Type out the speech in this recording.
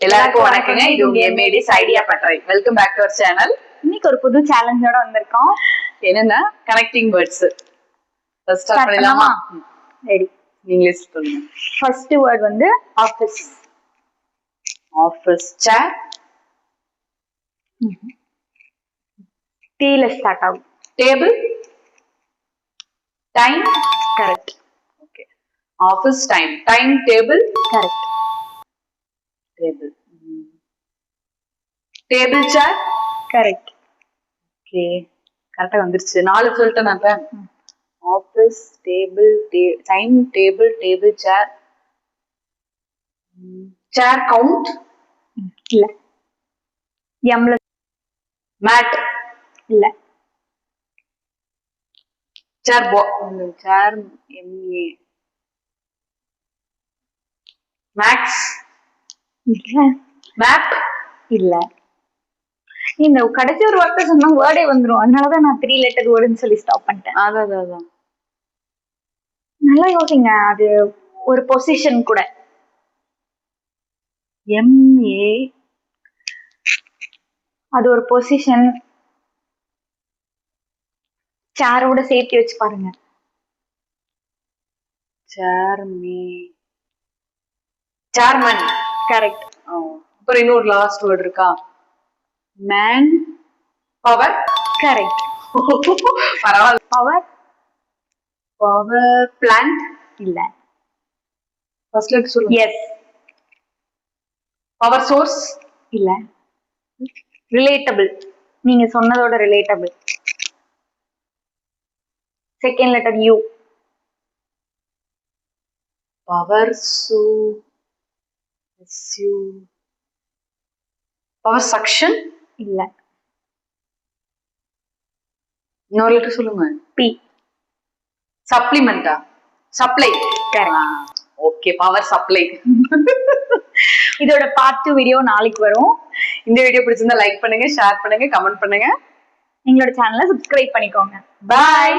எல்லாருக்கும் வணக்கங்க. இது உங்க எம்ஏடிஸ் ஐடியா பட்டறை. Welcome back to our channel. இன்னைக்கு ஒரு புது சேலஞ்சோட வந்திருக்கோம். என்னன்னா கனெக்டிங் வேர்ட்ஸ். ஸ்டார்ட் பண்ணலாமா? ரெடி. நீங்களே சொல்லுங்க. ஃபர்ஸ்ட் வேர்ட் வந்து ஆபீஸ். ஆபீஸ். சேர். டீல ஸ்டார்ட் ஆகும். Table. Time. Correct. Okay. Office time. Time table. Correct. Table. Table chair. Correct. Okay, கரெக்டா வந்துருச்சு. 4 சொல்லிட்டேன் நான். இப்ப office, table, time table, table chair. Chair count. இல்ல. எம்ல. மேட். இல்ல. Chair chair MA. மேக்ஸ். இல்ல. மேப். இல்ல. இந்த கடைசி ஒரு வார்த்தை சொன்னா வேர்டே வந்துரும். அதனாலதான் நான் 3 லெட்டர் வேர்டுன்னு சொல்லி ஸ்டாப் பண்ணிட்டேன். அதான் நல்லா யோசிங்க. அது ஒரு பொசிஷன் கூட. எம்ஏ. அது ஒரு பொசிஷன். சேரோட சேர்த்து வச்சு பாருங்க. சேர்மன். கரெக்ட். அப்புறம் இன்னொரு லாஸ்ட் வேர்ட் இருக்கா? Man power. கரெக்ட். பரவாயில்ல. பவர். Power plant. இல்ல. ஃபர்ஸ்ட் லெட்டர் சொல்லுங்க. எஸ். Power source. இல்ல. ரிலேட்டபிள். நீங்க சொன்னதோட relatable. Second letter U. Power power suction. இல்ல. இன்னொரு லெட்டர் சொல்லுங்க. பி. சப்ளிமெண்டா? சப்ளை. Okay, power supply. இதோட பார்ட் 2 வீடியோ நாளைக்கு வரும். இந்த வீடியோ பிடிச்சிருந்தா லைக் பண்ணுங்க, ஷேர் பண்ணுங்க, கமெண்ட் பண்ணுங்க. எங்களோட சேனலை சப்ஸ்கிரைப் பண்ணிக்கோங்க. பாய்.